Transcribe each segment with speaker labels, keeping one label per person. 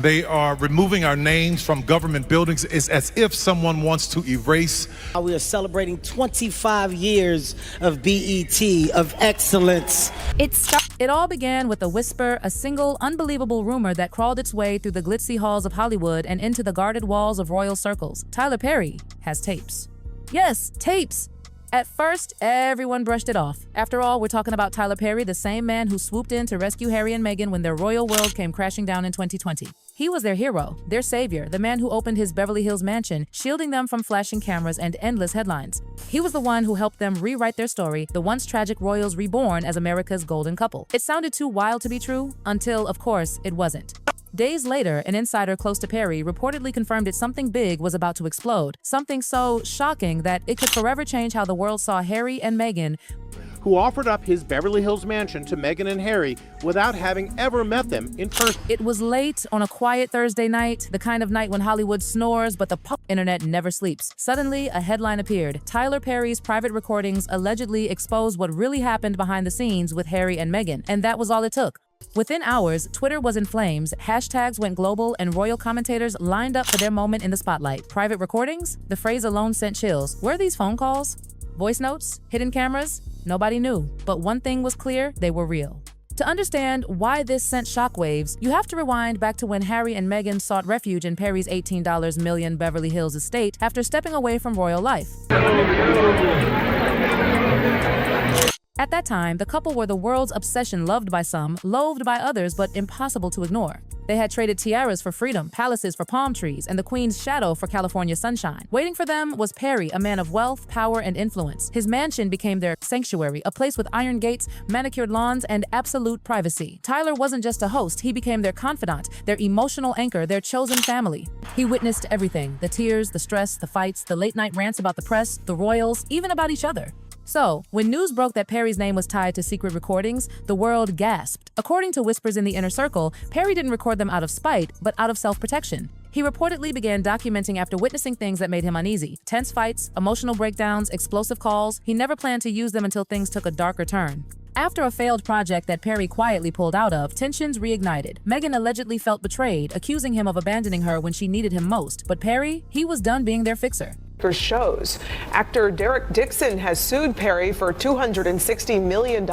Speaker 1: They are removing our names from government buildings. It's as if someone wants to erase.
Speaker 2: We are celebrating 25 years of BET, of excellence.
Speaker 3: It all began with a whisper, a single, unbelievable rumor that crawled its way through the glitzy halls of Hollywood and into the guarded walls of royal circles. Tyler Perry has tapes. Yes, tapes! At first, everyone brushed it off. After all, we're talking about Tyler Perry, the same man who swooped in to rescue Harry and Meghan when their royal world came crashing down in 2020. He was their hero, their savior, the man who opened his Beverly Hills mansion, shielding them from flashing cameras and endless headlines. He was the one who helped them rewrite their story, the once tragic royals reborn as America's golden couple. It sounded too wild to be true, until, of course, it wasn't. Days later, an insider close to Perry reportedly confirmed that something big was about to explode, something so shocking that it could forever change how the world saw Harry and Meghan,
Speaker 4: who offered up his Beverly Hills mansion to Meghan and Harry without having ever met them in person.
Speaker 3: It was late on a quiet Thursday night, the kind of night when Hollywood snores but the internet never sleeps. Suddenly, a headline appeared. Tyler Perry's private recordings allegedly exposed what really happened behind the scenes with Harry and Meghan, and that was all it took. Within hours, Twitter was in flames, hashtags went global, and royal commentators lined up for their moment in the spotlight. Private recordings? The phrase alone sent chills. Were these phone calls? Voice notes? Hidden cameras? Nobody knew. But one thing was clear, they were real. To understand why this sent shockwaves, you have to rewind back to when Harry and Meghan sought refuge in Perry's $18 million Beverly Hills estate after stepping away from royal life. At that time, the couple were the world's obsession, loved by some, loathed by others, but impossible to ignore. They had traded tiaras for freedom, palaces for palm trees, and the Queen's shadow for California sunshine. Waiting for them was Perry, a man of wealth, power, and influence. His mansion became their sanctuary, a place with iron gates, manicured lawns, and absolute privacy. Tyler wasn't just a host, he became their confidant, their emotional anchor, their chosen family. He witnessed everything: the tears, the stress, the fights, the late-night rants about the press, the royals, even about each other. So, when news broke that Perry's name was tied to secret recordings, the world gasped. According to whispers in the inner circle, Perry didn't record them out of spite, but out of self-protection. He reportedly began documenting after witnessing things that made him uneasy. Tense fights, emotional breakdowns, explosive calls. He never planned to use them until things took a darker turn. After a failed project that Perry quietly pulled out of, tensions reignited. Meghan allegedly felt betrayed, accusing him of abandoning her when she needed him most. But Perry, he was done being their fixer.
Speaker 5: Shows. Actor Derek Dixon has sued Perry for $260 million.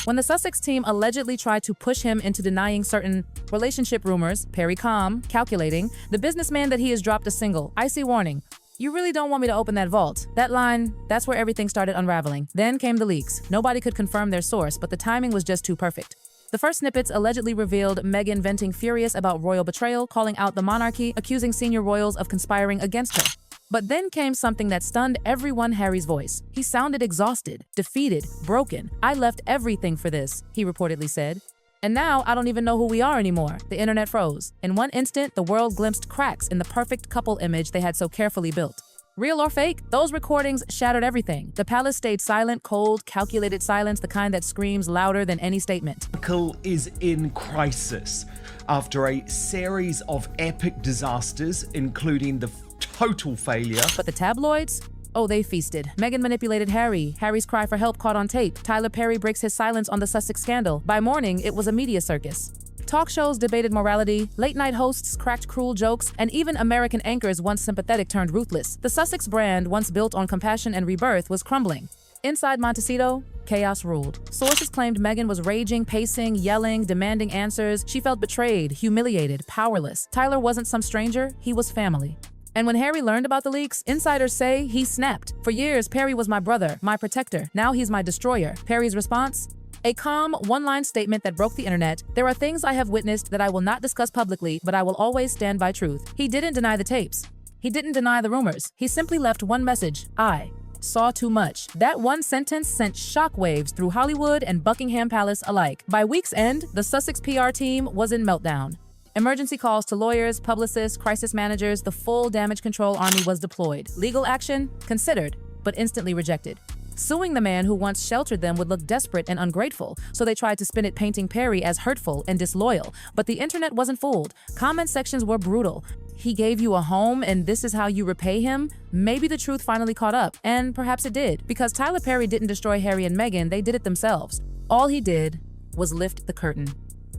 Speaker 3: When the Sussex team allegedly tried to push him into denying certain relationship rumors, Perry calm, calculating, the businessman that he has dropped a single, icy warning. You really don't want me to open that vault. That line, that's where everything started unraveling. Then came the leaks. Nobody could confirm their source, but the timing was just too perfect. The first snippets allegedly revealed Meghan venting furious about royal betrayal, calling out the monarchy, accusing senior royals of conspiring against her. But then came something that stunned everyone: Harry's voice. He sounded exhausted, defeated, broken. "I left everything for this," he reportedly said. "And now I don't even know who we are anymore." The internet froze. In one instant, the world glimpsed cracks in the perfect couple image they had so carefully built. Real or fake, those recordings shattered everything. The palace stayed silent, cold, calculated silence, the kind that screams louder than any statement.
Speaker 6: Michael is in crisis after a series of epic disasters, including the total failure.
Speaker 3: But the tabloids? Oh, they feasted. Meghan manipulated Harry. Harry's cry for help caught on tape. Tyler Perry breaks his silence on the Sussex scandal. By morning, it was a media circus. Talk shows debated morality, late-night hosts cracked cruel jokes, and even American anchors once sympathetic turned ruthless. The Sussex brand, once built on compassion and rebirth, was crumbling. Inside Montecito, chaos ruled. Sources claimed Meghan was raging, pacing, yelling, demanding answers. She felt betrayed, humiliated, powerless. Tyler wasn't some stranger, he was family. And when Harry learned about the leaks, insiders say he snapped. "For years, Perry was my brother, my protector. Now he's my destroyer." Perry's response? A calm, one-line statement that broke the internet. "There are things I have witnessed that I will not discuss publicly, but I will always stand by truth." He didn't deny the tapes. He didn't deny the rumors. He simply left one message: I saw too much. That one sentence sent shockwaves through Hollywood and Buckingham Palace alike. By week's end, the Sussex PR team was in meltdown. Emergency calls to lawyers, publicists, crisis managers, the full damage control army was deployed. Legal action? Considered, but instantly rejected. Suing the man who once sheltered them would look desperate and ungrateful, so they tried to spin it painting Perry as hurtful and disloyal. But the internet wasn't fooled. Comment sections were brutal. "He gave you a home and this is how you repay him?" Maybe the truth finally caught up, and perhaps it did, because Tyler Perry didn't destroy Harry and Meghan, they did it themselves. All he did was lift the curtain.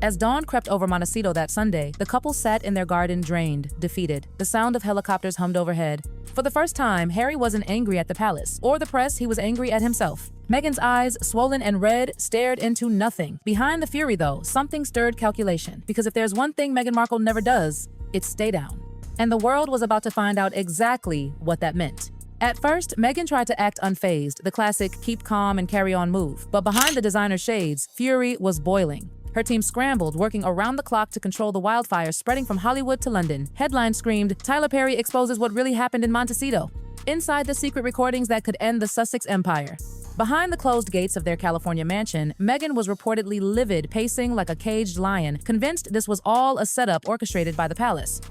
Speaker 3: As dawn crept over Montecito that Sunday, the couple sat in their garden drained, defeated. The sound of helicopters hummed overhead. For the first time, Harry wasn't angry at the palace or the press, he was angry at himself. Meghan's eyes, swollen and red, stared into nothing. Behind the fury, though, something stirred calculation. Because if there's one thing Meghan Markle never does, it's stay down. And the world was about to find out exactly what that meant. At first, Meghan tried to act unfazed, the classic keep calm and carry on move. But behind the designer shades, fury was boiling. Her team scrambled, working around the clock to control the wildfire spreading from Hollywood to London. Headlines screamed, "Tyler Perry exposes what really happened in Montecito." Inside the secret recordings that could end the Sussex empire. Behind the closed gates of their California mansion, Meghan was reportedly livid, pacing like a caged lion, convinced this was all a setup orchestrated by the palace.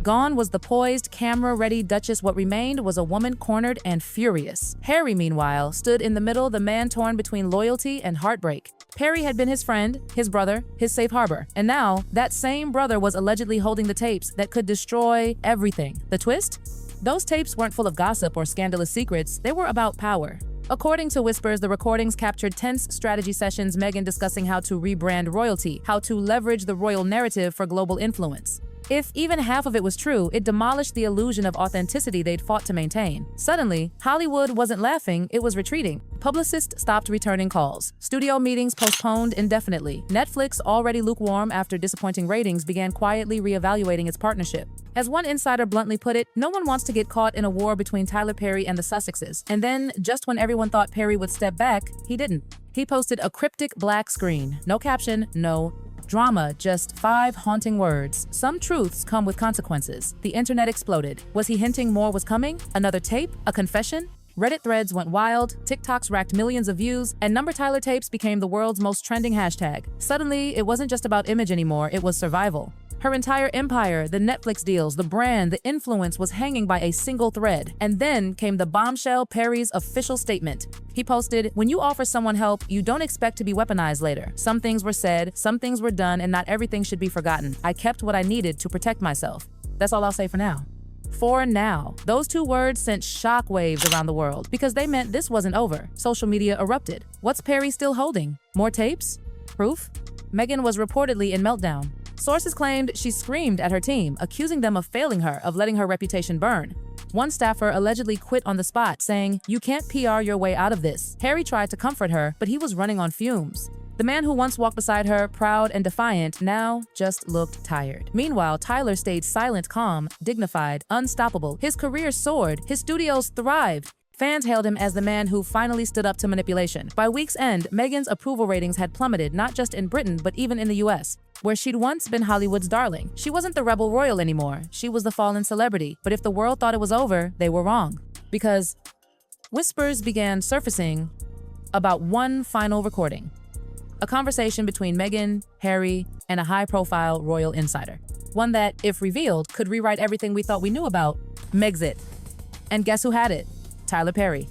Speaker 3: Gone was the poised, camera-ready Duchess. What remained was a woman cornered and furious. Harry, meanwhile, stood in the middle, the man torn between loyalty and heartbreak. Perry had been his friend, his brother, his safe harbor. And now, that same brother was allegedly holding the tapes that could destroy everything. The twist? Those tapes weren't full of gossip or scandalous secrets. They were about power. According to whispers, the recordings captured tense strategy sessions, Meghan discussing how to rebrand royalty, how to leverage the royal narrative for global influence. If even half of it was true, it demolished the illusion of authenticity they'd fought to maintain. Suddenly, Hollywood wasn't laughing, it was retreating. Publicists stopped returning calls. Studio meetings postponed indefinitely. Netflix, already lukewarm after disappointing ratings, began quietly reevaluating its partnership. As one insider bluntly put it, no one wants to get caught in a war between Tyler Perry and the Sussexes. And then, just when everyone thought Perry would step back, he didn't. He posted a cryptic black screen. No caption, no drama, just 5 haunting words. Some truths come with consequences. The internet exploded. Was he hinting more was coming? Another tape? A confession? Reddit threads went wild, TikToks racked millions of views, and Number Tyler tapes became the world's most trending hashtag. Suddenly, it wasn't just about image anymore, it was survival. Her entire empire, the Netflix deals, the brand, the influence was hanging by a single thread. And then came the bombshell, Perry's official statement. He posted, "When you offer someone help, you don't expect to be weaponized later. Some things were said, some things were done, and not everything should be forgotten. I kept what I needed to protect myself." That's all I'll say for now. For now. Those 2 words sent shockwaves around the world because they meant this wasn't over. Social media erupted. What's Perry still holding? More tapes? Proof? Meghan was reportedly in meltdown. Sources claimed she screamed at her team, accusing them of failing her, of letting her reputation burn. One staffer allegedly quit on the spot, saying, "You can't PR your way out of this." Harry tried to comfort her, but he was running on fumes. The man who once walked beside her, proud and defiant, now just looked tired. Meanwhile, Tyler stayed silent, calm, dignified, unstoppable. His career soared. His studios thrived. Fans hailed him as the man who finally stood up to manipulation. By week's end, Meghan's approval ratings had plummeted, not just in Britain, but even in the US, where she'd once been Hollywood's darling. She wasn't the rebel royal anymore. She was the fallen celebrity. But if the world thought it was over, they were wrong. Because whispers began surfacing about one final recording. A conversation between Meghan, Harry, and a high-profile royal insider. One that, if revealed, could rewrite everything we thought we knew about Megxit. And guess who had it? Tyler Perry.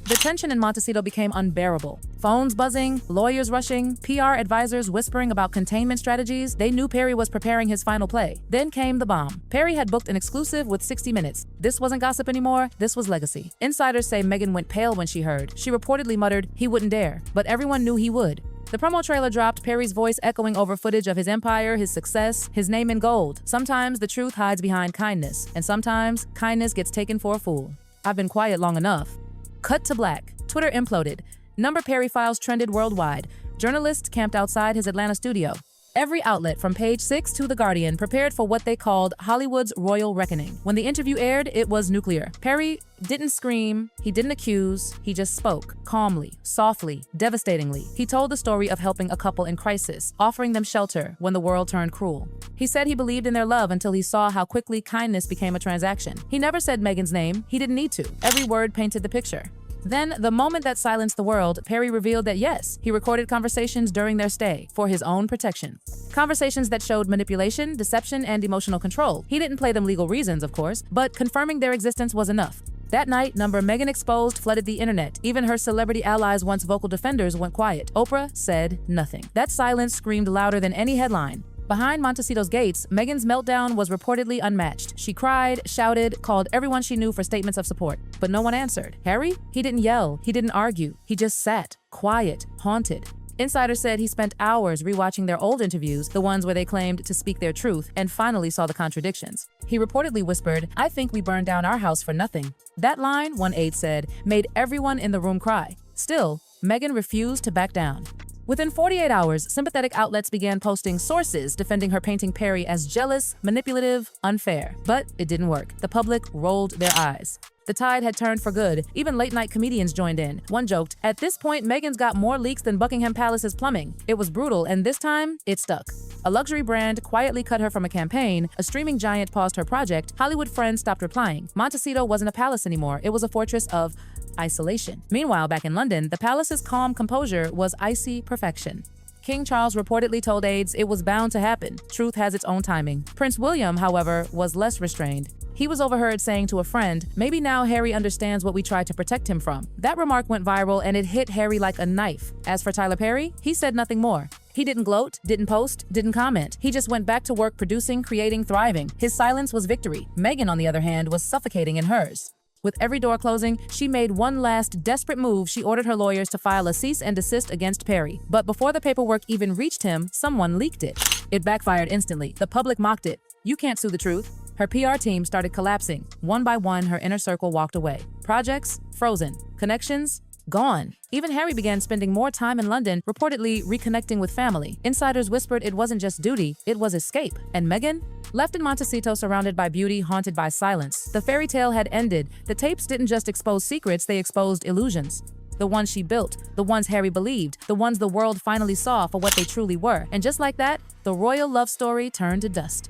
Speaker 3: The tension in Montecito became unbearable. Phones buzzing, lawyers rushing, PR advisors whispering about containment strategies. They knew Perry was preparing his final play. Then came the bomb. Perry had booked an exclusive with 60 Minutes. This wasn't gossip anymore, this was legacy. Insiders say Meghan went pale when she heard. She reportedly muttered, "He wouldn't dare," but everyone knew he would. The promo trailer dropped, Perry's voice echoing over footage of his empire, his success, his name in gold. Sometimes the truth hides behind kindness, and sometimes kindness gets taken for a fool. I've been quiet long enough. Cut to black. Twitter imploded. Number Perry files trended worldwide. Journalists camped outside his Atlanta studio. Every outlet from Page 6 to The Guardian prepared for what they called Hollywood's royal reckoning. When the interview aired, it was nuclear. Perry didn't scream, he didn't accuse, he just spoke. Calmly, softly, devastatingly. He told the story of helping a couple in crisis, offering them shelter when the world turned cruel. He said he believed in their love until he saw how quickly kindness became a transaction. He never said Meghan's name, he didn't need to. Every word painted the picture. Then, the moment that silenced the world, Perry revealed that yes, he recorded conversations during their stay for his own protection. Conversations that showed manipulation, deception, and emotional control. He didn't play them legal reasons, of course, but confirming their existence was enough. That night, Number Meghan exposed flooded the internet. Even her celebrity allies, once vocal defenders, went quiet. Oprah said nothing. That silence screamed louder than any headline. Behind Montecito's gates, Meghan's meltdown was reportedly unmatched. She cried, shouted, called everyone she knew for statements of support. But no one answered. Harry? He didn't yell. He didn't argue. He just sat, quiet, haunted. Insiders said he spent hours rewatching their old interviews, the ones where they claimed to speak their truth, and finally saw the contradictions. He reportedly whispered, "I think we burned down our house for nothing." That line, one aide said, made everyone in the room cry. Still, Meghan refused to back down. Within 48 hours, sympathetic outlets began posting sources defending her painting Perry as jealous, manipulative, unfair. But it didn't work. The public rolled their eyes. The tide had turned for good. Even late-night comedians joined in. One joked, "At this point, Meghan's got more leaks than Buckingham Palace's plumbing." It was brutal, and this time, it stuck. A luxury brand quietly cut her from a campaign, a streaming giant paused her project, Hollywood friends stopped replying. Montecito wasn't a palace anymore. It was a fortress of isolation. Meanwhile, back in London, the palace's calm composure was icy perfection. King Charles reportedly told aides it was bound to happen. Truth has its own timing. Prince William, however, was less restrained. He was overheard saying to a friend, "Maybe now Harry understands what we tried to protect him from." That remark went viral and it hit Harry like a knife. As for Tyler Perry, he said nothing more. He didn't gloat, didn't post, didn't comment. He just went back to work producing, creating, thriving. His silence was victory. Meghan, on the other hand, was suffocating in hers. With every door closing, she made one last desperate move. She ordered her lawyers to file a cease and desist against Perry. But before the paperwork even reached him, someone leaked it. It backfired instantly. The public mocked it. You can't sue the truth. Her PR team started collapsing. One by one, her inner circle walked away. Projects? Frozen. Connections? Gone. Even Harry began spending more time in London, reportedly reconnecting with family. Insiders whispered it wasn't just duty, it was escape. And Meghan? Left in Montecito, surrounded by beauty, haunted by silence. The fairy tale had ended. The tapes didn't just expose secrets, they exposed illusions. The ones she built, the ones Harry believed, the ones the world finally saw for what they truly were. And just like that, the royal love story turned to dust.